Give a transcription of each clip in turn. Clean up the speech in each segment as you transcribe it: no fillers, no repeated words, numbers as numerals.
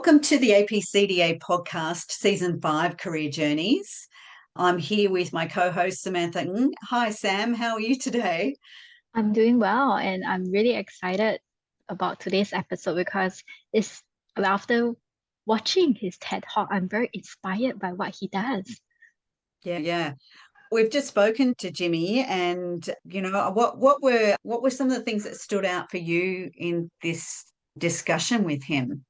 Welcome to the APCDA Podcast, Season 5 Career Journeys. I'm here with my co-host, Samantha Ng. Hi, Sam. How are you today? I'm doing well, and I'm really excited about today's episode because it's after watching his TED Talk, I'm very inspired by what he does. Yeah. We've just spoken to Jimmy, and what were some of the things that stood out for you in this discussion with him?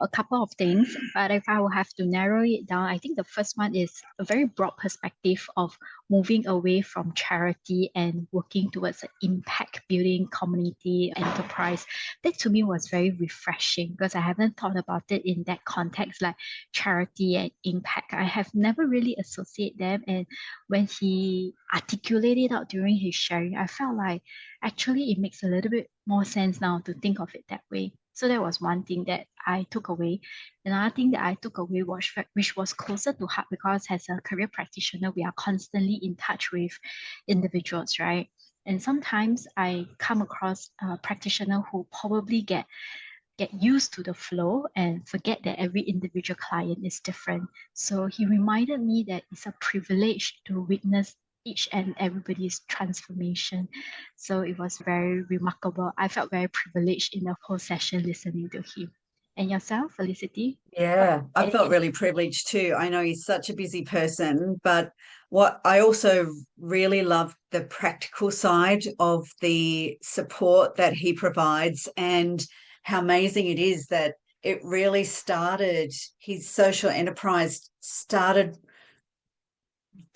A couple of things, but if I will have to narrow it down, I think the first one is a very broad perspective of moving away from charity and working towards an impact building community enterprise. That to me was very refreshing because I haven't thought about it in that context, like charity and impact. I have never really associated them. And when he articulated out during his sharing, I felt like actually it makes a little bit more sense now to think of it that way. So that was one thing that I took away. Another thing that I took away was which was closer to heart because as a career practitioner, we are constantly in touch with individuals, right? And sometimes I come across a practitioner who probably get used to the flow and forget that every individual client is different. So he reminded me that it's a privilege to witness each and everybody's transformation. So it was very remarkable. I felt very privileged in the whole session listening to him. And yourself, Felicity? What Yeah, I felt any really privileged too. I know he's such a busy person, but what I also really love the practical side of the support that he provides and how amazing it is that it really started, his social enterprise started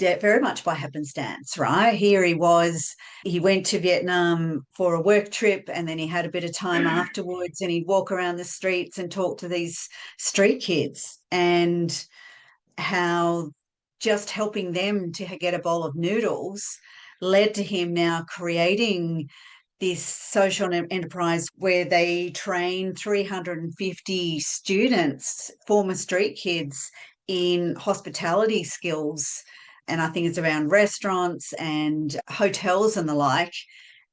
very much by happenstance, right? Here he was, he went to Vietnam for a work trip and then he had a bit of time afterwards and he'd walk around the streets and talk to these street kids and how just helping them to get a bowl of noodles led to him now creating this social enterprise where they train 350 students, former street kids, in hospitality skills. And I think it's around restaurants and hotels and the like.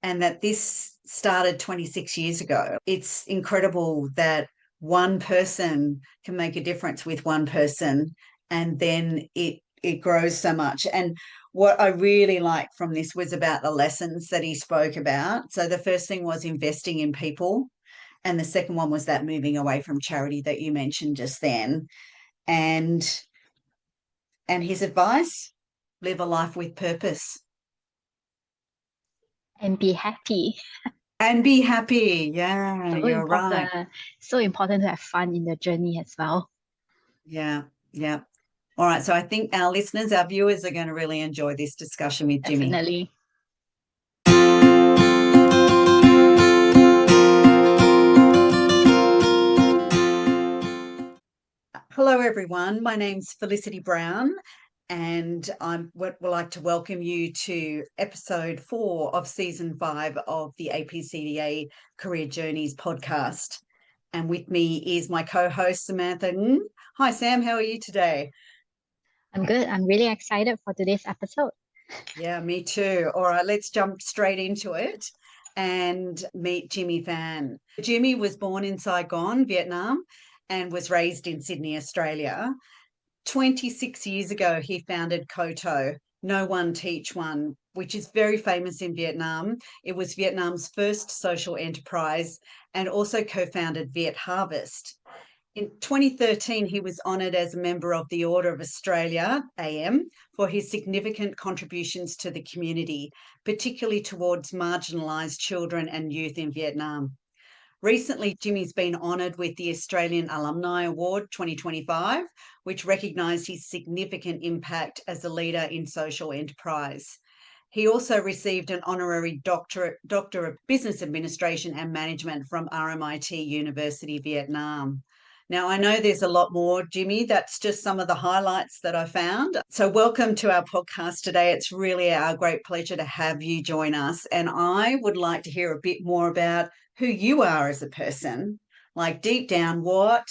And that this started 26 years ago. It's incredible that one person can make a difference with one person and then it grows so much. And what I really liked from this was about the lessons that he spoke about. So the first thing was investing in people. And the second one was that moving away from charity that you mentioned just then. And his advice, live a life with purpose. and be happy. And be happy. Yeah, So you're right. important. So important to have fun in the journey as well. Yeah, yeah. All right. So I think our listeners, our viewers are going to really enjoy this discussion with Jimmy. Definitely. Hello, everyone. My name's Felicity Brown, and I would like to welcome you to episode 4 of season 5 of the APCDA Career Journeys podcast. And with me is my co-host, Samantha Ng. Hi, Sam. How are you today? I'm good. I'm really excited for today's episode. Yeah, me too. All right, let's jump straight into it and meet Jimmy Pham. Jimmy was born in Saigon, Vietnam, and was raised in Sydney, Australia. 26 years ago, he founded KOTO, No One Teach One, which is very famous in Vietnam. It was Vietnam's first social enterprise and also co-founded VietHarvest. In 2013, he was honoured as a member of the Order of Australia, AM, for his significant contributions to the community, particularly towards marginalised children and youth in Vietnam. Recently, Jimmy's been honoured with the Australian Alumni Award 2025, which recognised his significant impact as a leader in social enterprise. He also received an honorary Doctor of Business Administration and Management from RMIT University, Vietnam. Now, I know there's a lot more, Jimmy. That's just some of the highlights that I found. So, welcome to our podcast today. It's really our great pleasure to have you join us. And I would like to hear a bit more about who you are as a person, like deep down, what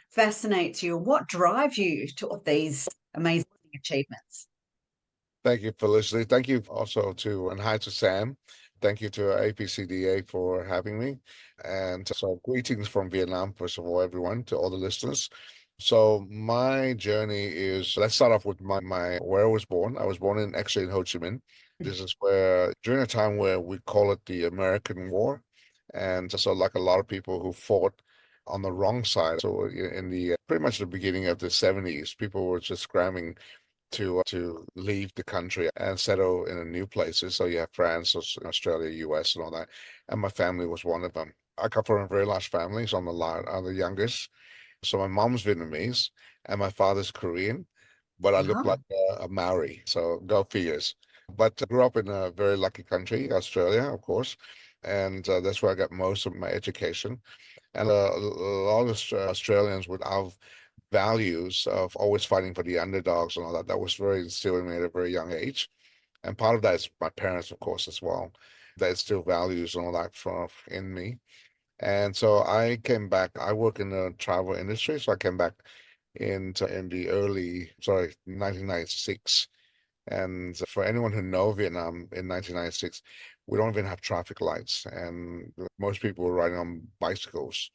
fascinates you, what drives you to these amazing achievements. Thank you, Felicity. Thank you also to, and hi to Sam. Thank you to APCDA for having me. And so, greetings from Vietnam, first of all, everyone, to all the listeners. So, my journey is let's start off with my where I was born. I was born actually in Ho Chi Minh. This is where, during a time where we call it the American War. And so, like a lot of people who fought on the wrong side. So, in the pretty much the beginning of the 70s, people were just scrambling to leave the country and settle in a new places. So you have France, Australia, US, and all that. And my family was one of them. I come from a very large family, so I'm the youngest. So my mom's Vietnamese and my father's Korean, but I look like Oh, a Maori. So go figures. But I grew up in a very lucky country, Australia, of course, and that's where I got most of my education. And a lot of Australians would have values of always fighting for the underdogs and all that. That was very instilled in me at a very young age. And part of that is my parents, of course, as well. That instill values and all that in me. And so I came back. I work in the travel industry, so I came back in the early, sorry, 1996. And for anyone who know Vietnam in 1996, we don't even have traffic lights, and most people were riding on bicycles.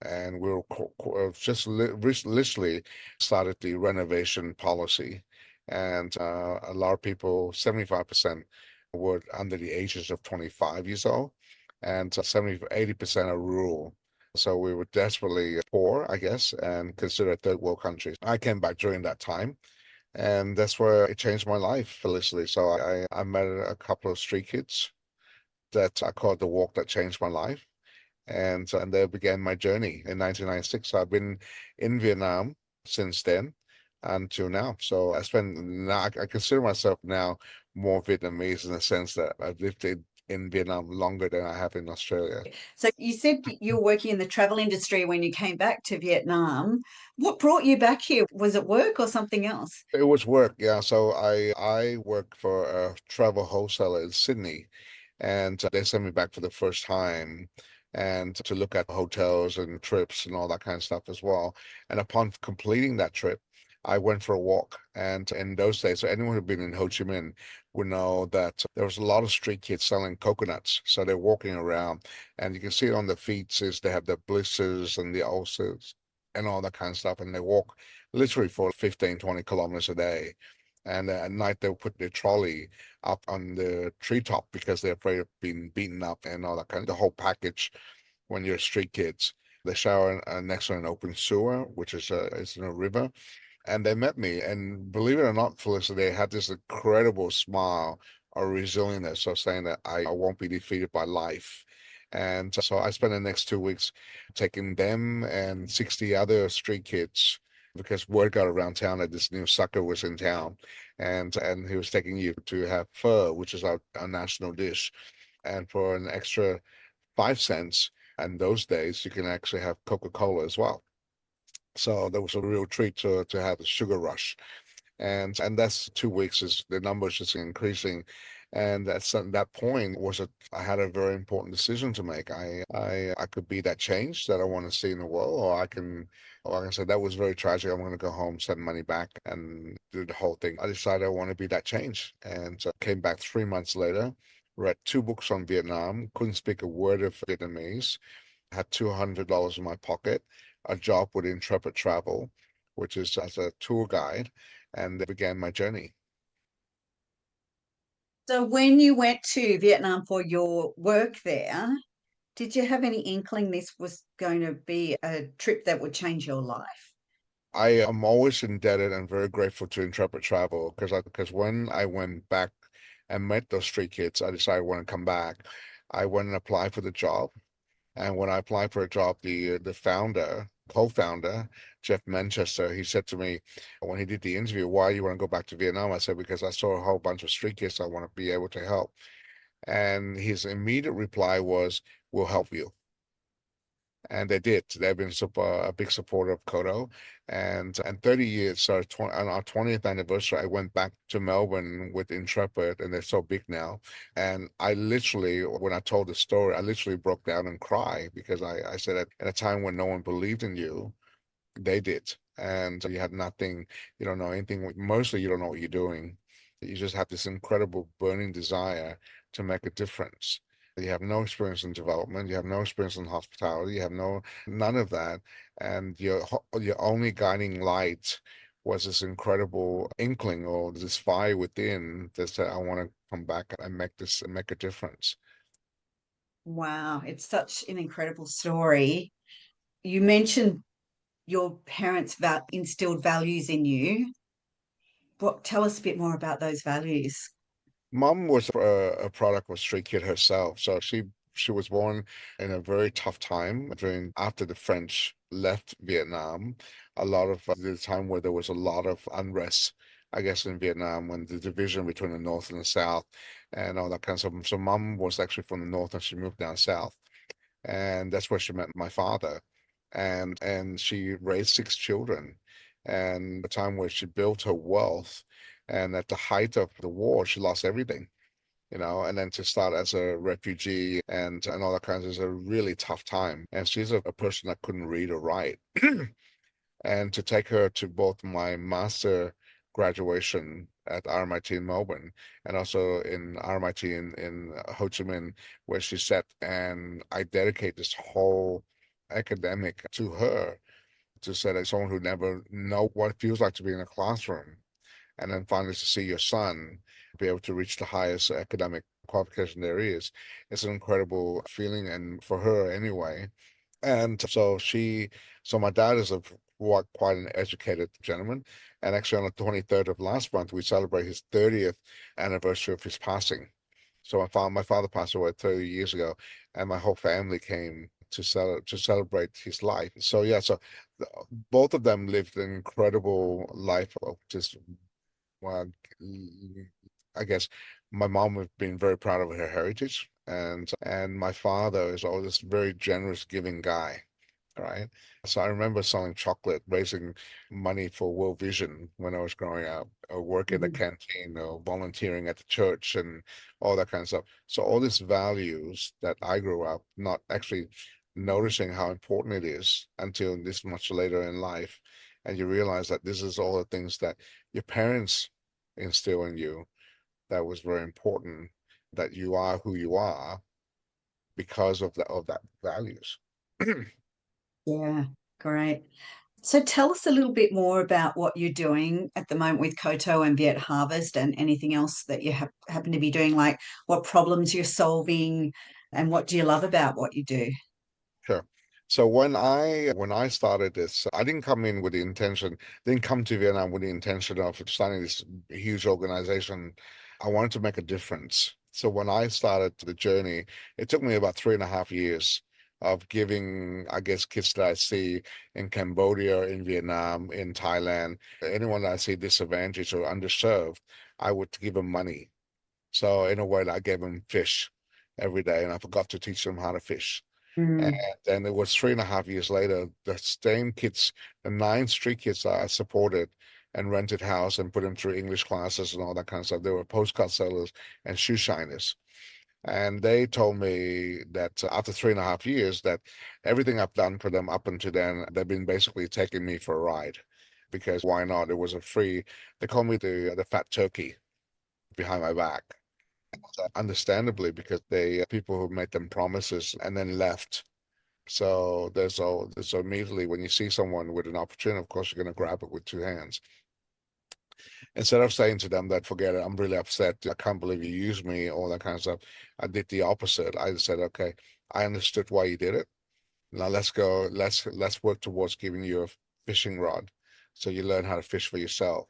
And we were just literally started the renovation policy, and a lot of people, 75% were under the ages of 25 years old, and 80% are rural. So we were desperately poor, I guess, and considered third world countries. I came back during that time, and that's where it changed my life, Felicity. So I met a couple of street kids that I called the walk that changed my life. And there began my journey in 1996. So I've been in Vietnam since then until now. So I consider myself now more Vietnamese in the sense that I've lived in Vietnam longer than I have in Australia. so you said you were working in the travel industry when you came back to Vietnam. What brought you back here? Was it work or something else? It was work, yeah. So I work for a travel wholesaler in Sydney, and they sent me back for the first time and to look at hotels and trips and all that kind of stuff as well. And upon completing that trip, I went for a walk. And in those days, so anyone who'd been in Ho Chi Minh would know that there was a lot of street kids selling coconuts. So they're walking around, and you can see it on the feet is they have the blisters and the ulcers and all that kind of stuff. And they walk literally for 15, 20 kilometers a day. And at night, they'll put their trolley up on the treetop because they're afraid of being beaten up and all that kind of the whole package when you're street kids. They shower next to an open sewer, which is in a river. And they met me, and believe it or not, Felicity, they had this incredible smile or resilience of saying that I won't be defeated by life. And so I spent the next 2 weeks taking them and 60 other street kids because word got around town that this new sucker was in town, and he was taking you to have pho, which is our national dish, and for an extra 5 cents. And those days, you can actually have Coca-Cola as well. So that was a real treat to have the sugar rush. And that's 2 weeks is the numbers just increasing. And at that point I had a very important decision to make. I could be that change that I want to see in the world, or I can say that was very tragic. I'm going to go home, send money back, and do the whole thing. I decided I want to be that change, and came back 3 months later. Read two books on Vietnam. Couldn't speak a word of Vietnamese. Had $200 in my pocket. A job with Intrepid Travel, which is as a tour guide, and that began my journey. So when you went to Vietnam for your work there, did you have any inkling this was going to be a trip that would change your life? I am always indebted and very grateful to Intrepid Travel because when I went back and met those street kids, I decided I want to come back. I went and applied for the job, and when I applied for a job, the co-founder, Jeff Manchester, he said to me when he did the interview, "Why you want to go back to Vietnam?" I said, "Because I saw a whole bunch of street kids I want to be able to help." And his immediate reply was, "We'll help you." And they did. They've been a big supporter of KOTO. And 30 years, so on our 20th anniversary, I went back to Melbourne with Intrepid, and they're so big now. And I literally, when I told the story, I literally broke down and cried because I said at a time when no one believed in you, they did. And you had nothing, you don't know anything, mostly you don't know what you're doing. You just have this incredible burning desire to make a difference. You have no experience in development. You have no experience in hospitality. You have none of that. And your only guiding light was this incredible inkling or this fire within that said, I want to come back and make a difference. Wow, it's such an incredible story. You mentioned your parents instilled values in you. Tell us a bit more about those values. Mom was a product of Street Kid herself, so she was born in a very tough time during after the French left Vietnam. A lot of the time where there was a lot of unrest, I guess, in Vietnam when the division between the North and the South and all that kind of stuff. So Mom was actually from the North and she moved down South, and that's where she met my father, and she raised six children, and the time where she built her wealth, and at the height of the war, she lost everything, and then to start as a refugee and all that kinds of is a really tough time. And she's a person that couldn't read or write. And to take her to both my master graduation at RMIT in Melbourne and also in RMIT in Ho Chi Minh, where she sat, and I dedicate this whole academic to her, to say that someone who never know what it feels like to be in a classroom, and then finally to see your son be able to reach the highest academic qualification there is, it's an incredible feeling, and for her anyway. And so my dad is quite an educated gentleman. And actually, on the 23rd of last month, we celebrate his 30th anniversary of his passing. So my father passed away 30 years ago, and my whole family came to celebrate his life. So yeah, so both of them lived an incredible life of just, well, I guess my mom has been very proud of her heritage, and my father is always this very generous, giving guy, right? So I remember selling chocolate, raising money for World Vision when I was growing up, or working at the Mhm. canteen, or volunteering at the church, and all that kind of stuff. So all these values that I grew up not actually noticing how important it is until this much later in life, and you realize that this is all the things that your parents instill in you that was very important, that you are who you are because of that values. Yeah, great. So tell us a little bit more about what you're doing at the moment with KOTO and VietHarvest and anything else that you happen to be doing, like what problems you're solving and what do you love about what you do? Sure. So when I started this, I didn't come in with the intention, didn't come to Vietnam with the intention of starting this huge organization. I wanted to make a difference. So when I started the journey, it took me about 3.5 years of giving, I guess, kids that I see in Cambodia, in Vietnam, in Thailand, anyone that I see disadvantaged or underserved, I would give them money. So in a way, I gave them fish every day, and I forgot to teach them how to fish. And Mm, then it was 3.5 years later, the same kids, the nine street kids that I supported and rented house and put them through English classes and all that kind of stuff. They were postcard sellers and shoe shiners. And they told me that after 3.5 years, that everything I've done for them up until then, they've been basically taking me for a ride. Because why not? It was a free, they called me the fat turkey behind my back. Understandably, because they people who made them promises and then left. So so immediately when you see someone with an opportunity, of course you're going to grab it with two hands. Instead of saying to them that forget it, I'm really upset, I can't believe you used me, all that kind of stuff, I did the opposite. I said, okay, I understood why you did it. Now let's go. Let's work towards giving you a fishing rod, so you learn how to fish for yourself.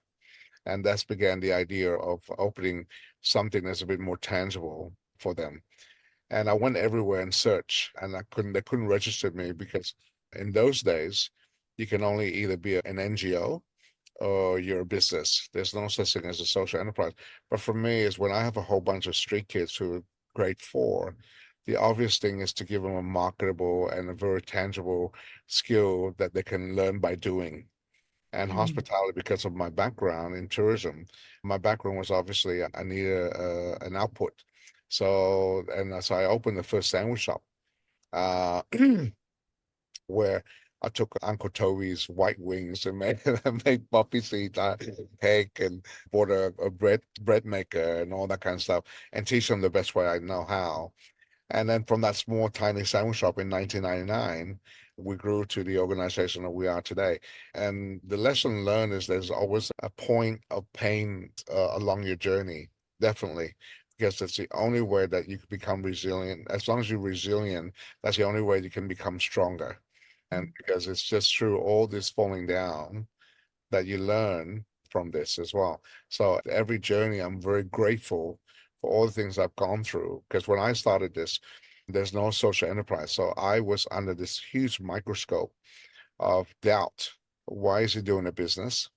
And that's began the idea of opening something that's a bit more tangible for them. And I went everywhere in search, and they couldn't register me because in those days you can only either be an NGO or you're a business. There's no such thing as a social enterprise. But for me, is when I have a whole bunch of street kids who are grade 4, the obvious thing is to give them a marketable and a very tangible skill that they can learn by doing. And mm, hospitality, because of my background in tourism, my background was obviously I needed an output. So I opened the first sandwich shop, uh, where I took Uncle Toby's white wings and made made poppy seed cake, and bought a bread maker and all that kind of stuff, and teach them the best way I know how. And then from that small, tiny sandwich shop in 1999, we grew to the organization that we are today. And the lesson learned is there's always a point of pain along your journey, definitely, because it's the only way that you can become resilient. As long as you're resilient, that's the only way you can become stronger. And because it's just through all this falling down that you learn from this as well. So every journey, I'm very grateful for all the things I've gone through. Because when I started this, there's no social enterprise. So I was under this huge microscope of doubt. Why is he doing a business?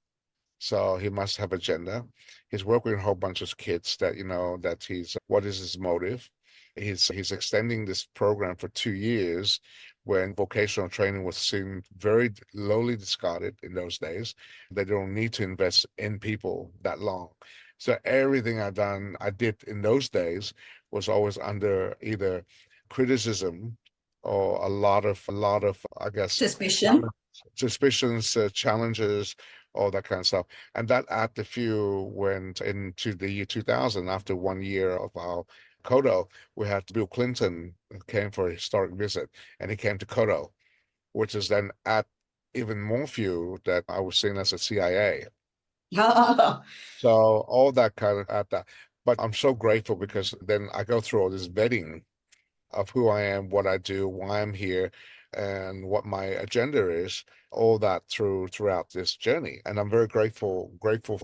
So he must have agenda. He's working with a whole bunch of kids that, that what is his motive? He's extending this program for 2 years when vocational training was seen very lowly discarded in those days. They don't need to invest in people that long. So everything I did in those days was always under either criticism or a lot of, I guess, Suspicion. suspicions, challenges, all that kind of stuff. And that act a few went into the year 2000. After 1 year of our KOTO, we had Bill Clinton came for a historic visit, and he came to KOTO, which is then at even more few that I was seen as a CIA. So all that kind of at that. But I'm so grateful because then I go through all this vetting of who I am, what I do, why I'm here, and what my agenda is, all that throughout this journey. And I'm very grateful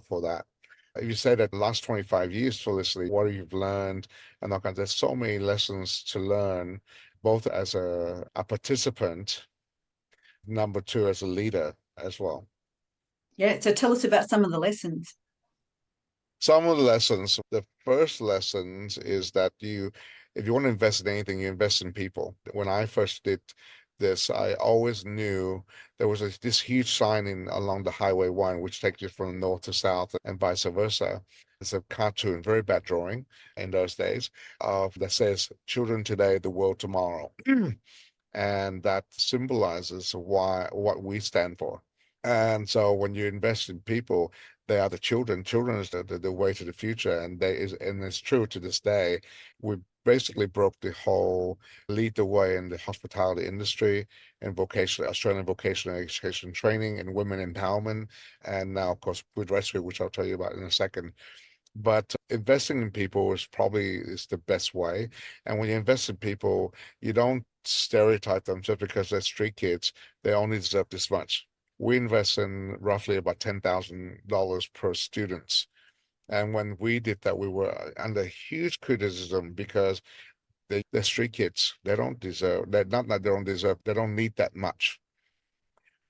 for that. You said that the last 25 years, Felicity, what you've learned, and all kinds, there's so many lessons to learn, both as a participant, number two, as a leader as well. Yeah. So tell us about some of the lessons. Some of the lessons, the first lessons is that if you want to invest in anything, you invest in people. When I first did this, I always knew there was this huge sign along the Highway 1, which takes you from north to south and vice versa. It's a cartoon, very bad drawing in those days, that says, "Children today, the world tomorrow." And that symbolizes what we stand for. And so when you invest in people, they are the children. Children is the way to the future. And it's true to this day. We basically broke the whole lead the way in the hospitality industry and Australian vocational education training and women empowerment. And now, of course, food rescue, which I'll tell you about in a second. But investing in people is the best way. And when you invest in people, you don't stereotype them just because they're street kids. They only deserve this much. We invest in roughly about $10,000 per student. And when we did that, we were under huge criticism because they're street kids. They don't deserve, they're not that they don't deserve, they don't need that much.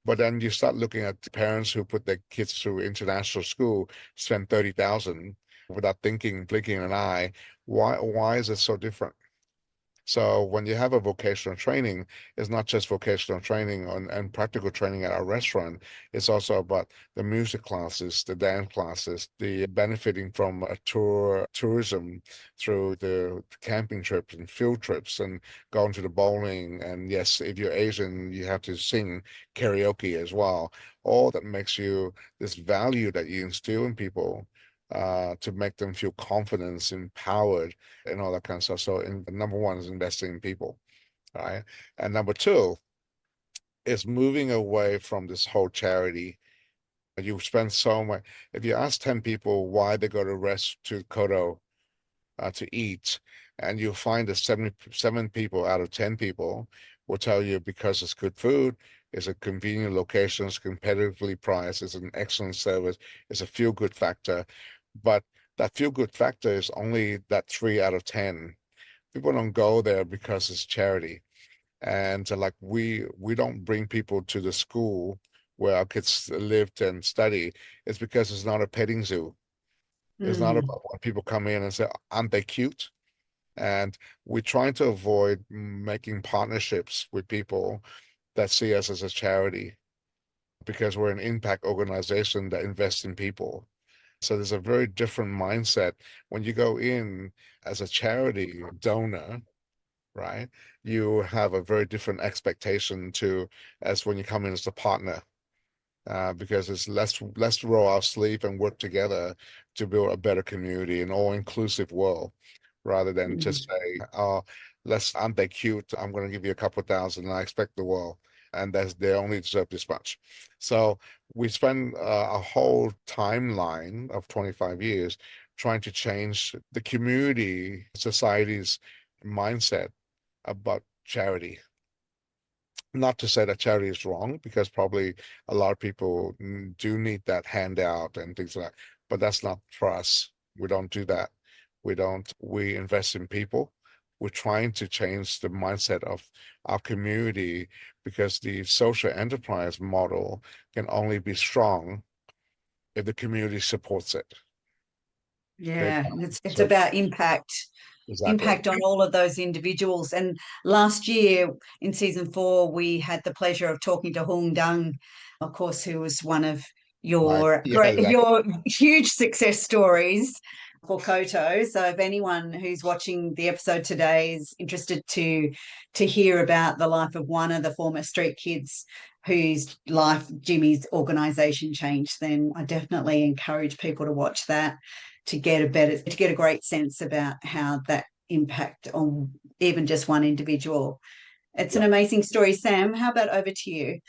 But then you start looking at parents who put their kids through international school, spend 30,000 without thinking, blinking an eye. Why is it so different? So when you have a vocational training, it's not just vocational training and practical training at our restaurant. It's also about the music classes, the dance classes, the benefiting from a tourism through the camping trips and field trips and going to the bowling. And yes, if you're Asian, you have to sing karaoke as well. All that makes you this value that you instill in people. To make them feel confidence, empowered, and all that kind of stuff. So, number one is investing in people, right? And number two is moving away from this whole charity. You spend so much. If you ask 10 people why they go to KOTO to eat, and you'll find that 7 people out of 10 people will tell you because it's good food, it's a convenient location, it's competitively priced, it's an excellent service, it's a feel-good factor. But that feel-good factor is only that 3 out of 10. People don't go there because it's charity. And like we don't bring people to the school where our kids lived and study. It's because it's not a petting zoo. It's not about when people come in and say, aren't they cute? And we're trying to avoid making partnerships with people that see us as a charity because we're an impact organization that invests in people. So there's a very different mindset when you go in as a charity donor, right? You have a very different expectation to as when you come in as a partner, because it's let's roll our sleeve and work together to build a better community, an all-inclusive world, rather than just say, oh, aren't they cute? I'm going to give you a couple of thousand and I expect the world. And they only deserve this much. So we spend a whole timeline of 25 years trying to change the community, society's mindset about charity. Not to say that charity is wrong, because probably a lot of people do need that handout and things like that, but that's not for us. We don't do that. We invest in people. We're trying to change the mindset of our community, because the social enterprise model can only be strong if the community supports it. Yeah, it's So about impact exactly. on all of those individuals. And last year in season 4, we had the pleasure of talking to Hung Dang, of course, who was one of Right. your Yeah, exactly. your huge success stories for KOTO. So if anyone who's watching the episode today is interested to hear about the life of one of the former street kids whose life Jimmy's organization changed, then I definitely encourage people to watch that to get a great sense about how that impact on even just one individual. It's an Yeah. amazing story. Sam, how about over to you?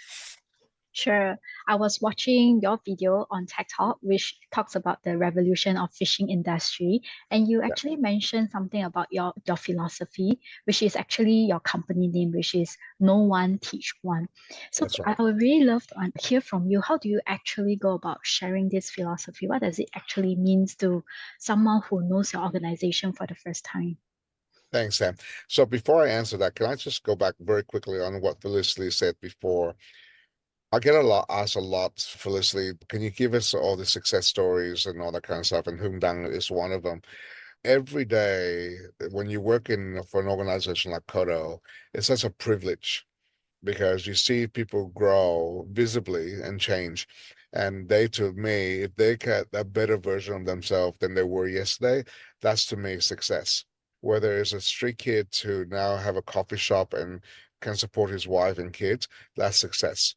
Sure. I was watching your video on TikTok, which talks about the revolution of fishing industry, and you Yeah. actually mentioned something about your philosophy, which is actually your company name, which is No One Teach One. So That's I right. would really love to hear from you. How do you actually go about sharing this philosophy? What does it actually means to someone who knows your organization for the first time? Thanks, Sam. So before I answer that, can I just go back very quickly on what Felicity said before? I get asked a lot, Felicity, can you give us all the success stories and all that kind of stuff? And Dang is one of them. Every day when you work in for an organization like KOTO, it's such a privilege, because you see people grow visibly and change. And they, to me, if they get a better version of themselves than they were yesterday, that's to me success. Whether it's a street kid to now have a coffee shop and can support his wife and kids, that's success.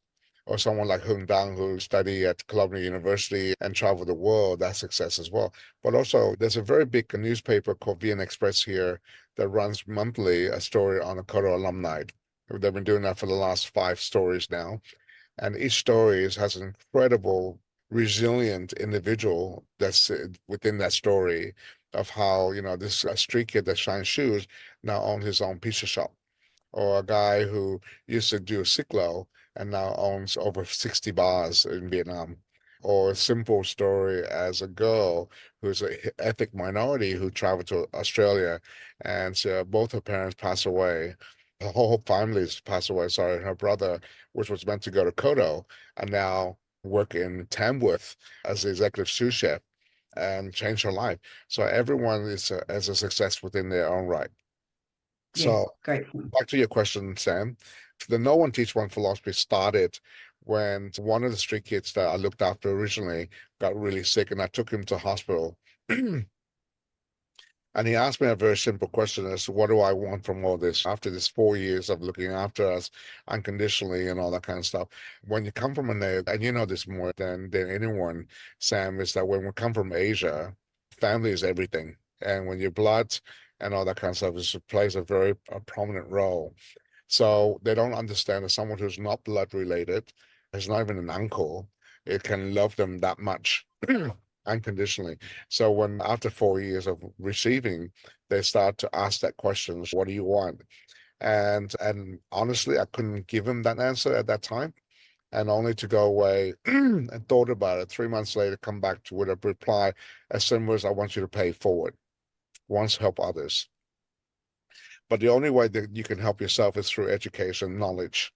Or someone like Hung Dang, who study at Columbia University and travel the world, that's success as well. But also, there's a very big newspaper called VN Express here that runs monthly a story on a KOTO alumni. They've been doing that for the last 5 stories now. And each story has an incredible, resilient individual that's within that story, of how, this street kid that shines shoes now owns his own pizza shop, or a guy who used to do cyclo and now owns over 60 bars in Vietnam. Or a simple story as a girl who's an ethnic minority who traveled to Australia, and both her parents passed away. Her whole family's passed away. Sorry, her brother, which was meant to go to KOTO, and now work in Tamworth as the executive sous chef, and change her life. So everyone is a success within their own right. Yes, So great point. back to your question, Sam. The No One Teach One philosophy started when one of the street kids that I looked after originally got really sick, and I took him to hospital. And he asked me a very simple question as to what do I want from all this after this 4 years of looking after us unconditionally and all that kind of stuff. When you come from and you know this more than anyone, Sam, is that when we come from Asia, family is everything. And when your blood and all that kind of stuff plays a prominent role. So they don't understand that someone who's not blood related, is not even an uncle, it can love them that much unconditionally. So when after 4 years of receiving, they start to ask that question, what do you want? And honestly, I couldn't give him that answer at that time. And only to go away and thought about it 3 months later, come back to with a reply as simple as I want you to pay forward, once help others. But the only way that you can help yourself is through education, knowledge,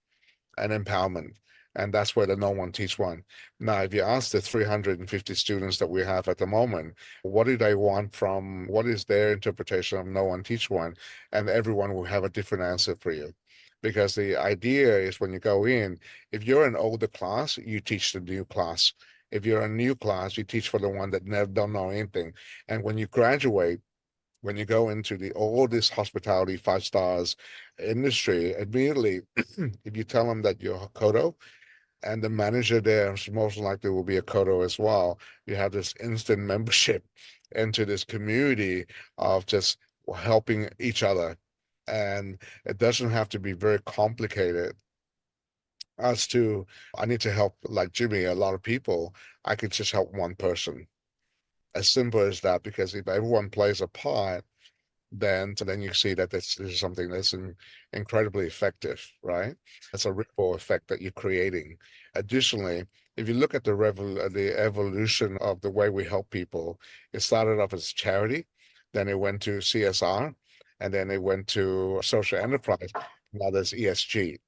and empowerment. And that's where the No One Teach One. Now, if you ask the 350 students that we have at the moment, what do they want from, what is their interpretation of No One Teach One? And everyone will have a different answer for you. Because the idea is when you go in, if you're an older class, you teach the new class. If you're a new class, you teach for the one that never don't know anything. And when you graduate, when you go into all this hospitality 5 stars industry, immediately, if you tell them that you're a KOTO and the manager there most likely will be a KOTO as well, you have this instant membership into this community of just helping each other. And it doesn't have to be very complicated as to, I need to help, like Jimmy, a lot of people. I could just help one person. As simple as that, because if everyone plays a part, then you see that this is something that's incredibly effective, right? It's a ripple effect that you're creating. Additionally, if you look at the evolution of the way we help people, it started off as charity, then it went to CSR, and then it went to social enterprise. Now there's ESG.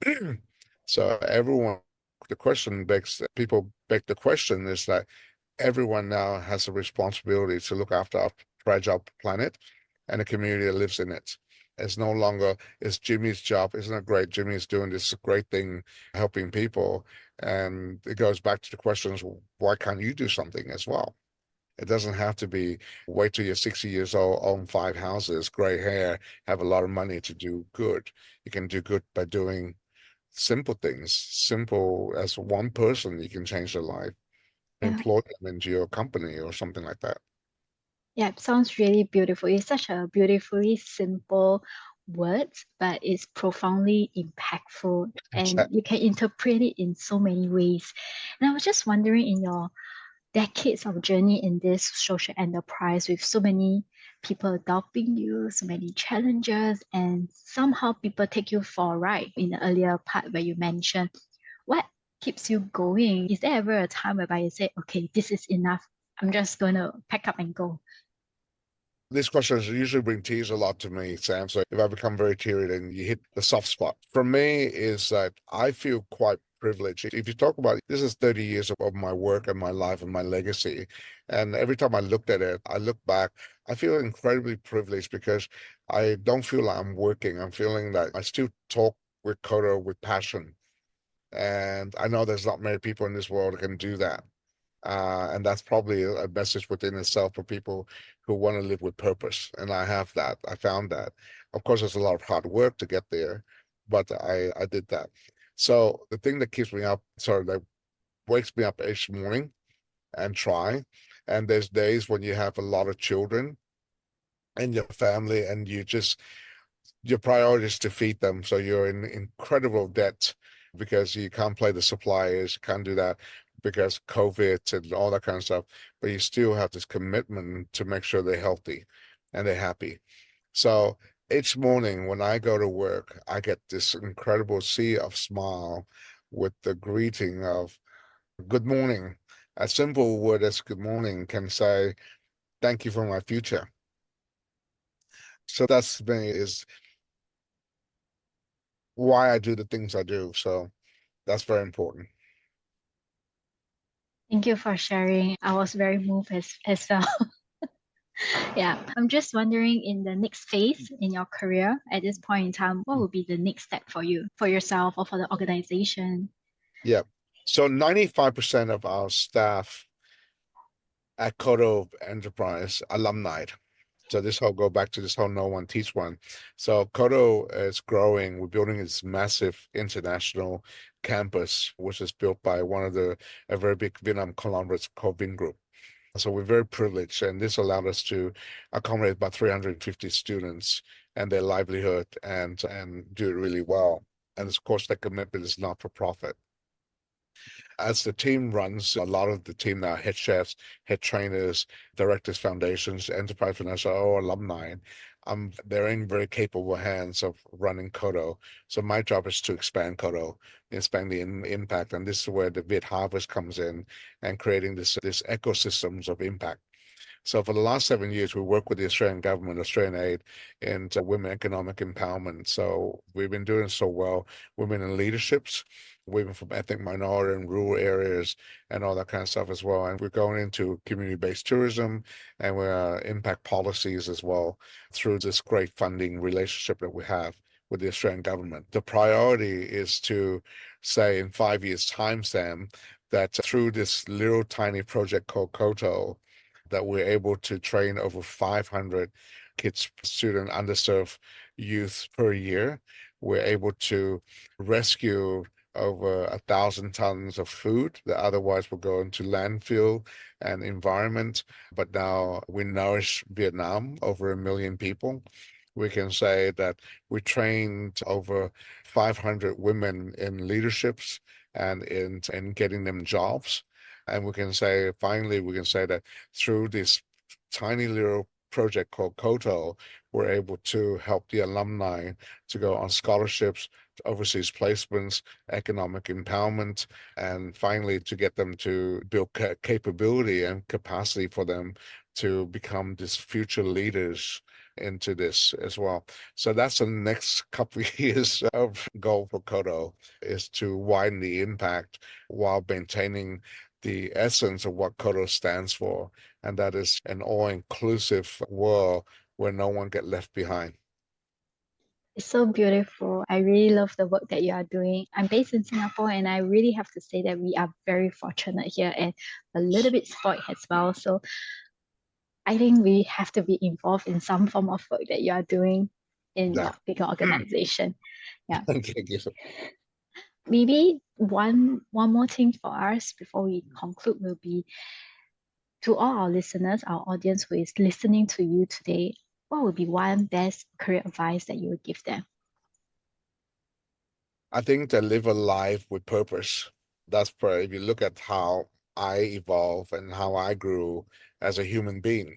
So everyone, the question begs, people beg the question is that everyone now has a responsibility to look after our fragile planet and the community that lives in it. It's no longer, it's Jimmy's job. Isn't it great? Jimmy's doing this great thing, helping people. And it goes back to the questions, why can't you do something as well? It doesn't have to be wait till you're 60 years old, own 5 houses, gray hair, have a lot of money to do good. You can do good by doing simple things. Simple as one person, you can change their life, Yeah. employ them into your company or something like that. Yeah, it sounds really beautiful. It's such a beautifully simple words, but it's profoundly impactful and you can interpret it in so many ways. And I was just wondering, in your decades of journey in this social enterprise with so many people adopting you, so many challenges, and somehow people take you for a ride in the earlier part where you mentioned what keeps you going? Is there ever a time whereby you say, okay, this is enough. I'm just going to pack up and go? These questions usually bring tears a lot to me, Sam. So if I become very teary, then you hit the soft spot. For me, is that I feel quite privileged. If you talk about it, this is 30 years of my work and my life and my legacy. And every time I looked at it, I look back, I feel incredibly privileged because I don't feel like I'm working. I'm feeling that I still talk with KOTO with passion. And I know there's not many people in this world that can do that. And that's probably a message within itself for people who want to live with purpose. And I have that. I found that. Of course, there's a lot of hard work to get there, but I did that. So the thing that keeps me up, sorry, that wakes me up each morning and try. And there's days when you have a lot of children in your family and you just your priority is to feed them. So you're in incredible debt because you can't play the suppliers, you can't do that because COVID and all that kind of stuff. But you still have this commitment to make sure they're healthy and they're happy. So each morning when I go to work, I get this incredible sea of smile with the greeting of good morning. A simple word as good morning can say, thank you for my future. So that's me is why I do the things I do. So that's very important. Thank you for sharing. I was very moved as well. Yeah, I'm just wondering, in the next phase in your career at this point in time, what would be the next step for you, for yourself, or for the organization? Yeah. So 95% of our staff at KOTO Enterprise alumni. So this whole go back to this whole know one, teach one. So KOTO is growing. We're building this massive international campus, which is built by a very big Vietnam conglomerates called Vingroup. So we're very privileged, and this allowed us to accommodate about 350 students and their livelihood and do it really well. And of course, that commitment is not for profit. As the team runs, a lot of the team now, head chefs, head trainers, directors, foundations, enterprise financial, or alumni, they're in very capable hands of running KOTO. So my job is to expand KOTO, expand the impact, and this is where the VietHarvest comes in and creating this ecosystems of impact. So for the last 7 years, we work with the Australian government, Australian aid, into women economic empowerment. So we've been doing so well. Women in leaderships, women from ethnic minority and rural areas, and all that kind of stuff as well. And we're going into community-based tourism and we're impact policies as well through this great funding relationship that we have with the Australian government. The priority is to say in 5 years' time, Sam, that through this little tiny project called KOTO, that we're able to train over 500 kids, student, underserved youth per year. We're able to rescue over 1,000 tons of food that otherwise would go into landfill and environment. But now we nourish Vietnam, over 1 million people. We can say that we trained over 500 women in leaderships and in getting them jobs. And we can say, finally, we can say that through this tiny little project called KOTO, we're able to help the alumni to go on scholarships, overseas placements, economic empowerment, and finally to get them to build capability and capacity for them to become these future leaders into this as well. So that's the next couple of years of goal for KOTO, is to widen the impact while maintaining the essence of what KOTO stands for, and that is an all-inclusive world where no one get left behind. It's so beautiful. I really love the work that you are doing. I'm based in Singapore, and I really have to say that we are very fortunate here and a little bit spoiled as well. So I think we have to be involved in some form of work that you are doing in Yeah. your bigger organization. Yeah. Thank you. Maybe one more thing for us before we conclude will be, to all our listeners, our audience who is listening to you today, what would be one best career advice that you would give them? I think to live a life with purpose. That's probably, if you look at how I evolved and how I grew as a human being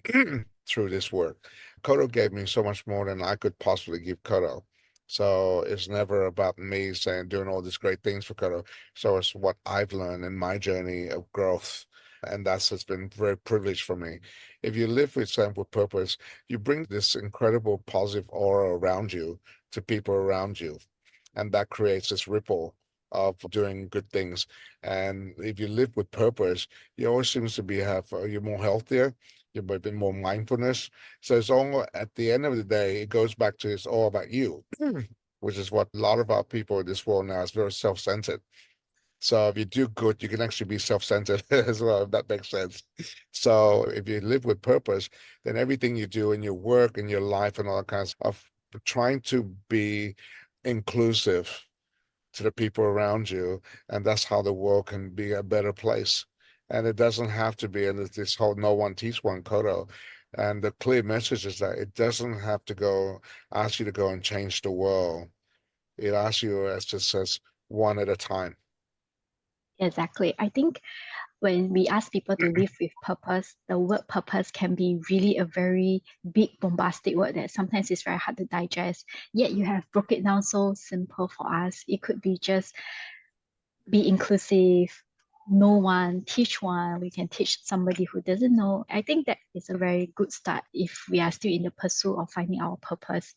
through this work, KOTO gave me so much more than I could possibly give KOTO. So it's never about me saying doing all these great things for KOTO. So it's what I've learned in my journey of growth. And that's has been very privileged for me. If you live with purpose, you bring this incredible positive aura around you to people around you. And that creates this ripple of doing good things. And if you live with purpose, you always seems to be you're more healthier, you're a bit more mindfulness. So it's all, at the end of the day, it goes back to, it's all about you, which is what a lot of our people in this world now is very self-centered. So if you do good, you can actually be self-centered as well, if that makes sense. So if you live with purpose, then everything you do in your work and your life and all that kinds of trying to be inclusive to the people around you, and that's how the world can be a better place. And it doesn't have to be in this whole no one teach one KOTO. And the clear message is that it doesn't have to ask you to go and change the world. It asks you as just says one at a time. Exactly. I think when we ask people to live with purpose, the word purpose can be really a very big, bombastic word that sometimes is very hard to digest. Yet you have broke it down so simple for us. It could be just be inclusive, know one, teach one. We can teach somebody who doesn't know. I think that is a very good start if we are still in the pursuit of finding our purpose.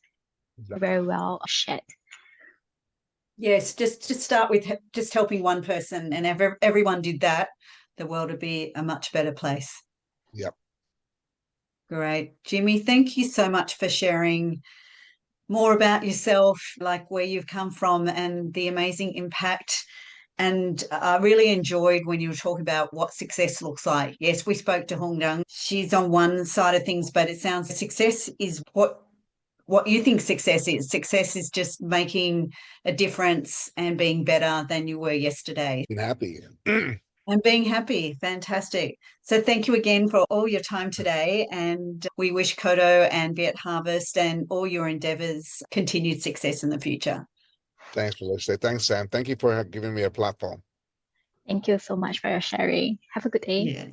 Very well shared. Yes, just to start with just helping one person, and everyone did that, the world would be a much better place. Yep. Great. Jimmy, thank you so much for sharing more about yourself, like where you've come from and the amazing impact. And I really enjoyed when you were talking about what success looks like. Yes, we spoke to Hong Dong. She's on one side of things, but it sounds success is what you think success is. Success is just making a difference and being better than you were yesterday. Being happy. And being happy. Fantastic. So thank you again for all your time today. And we wish KOTO and VietHarvest and all your endeavors continued success in the future. Thanks, Felicity. Thanks, Sam. Thank you for giving me a platform. Thank you so much for your sharing. Have a good day. Yeah.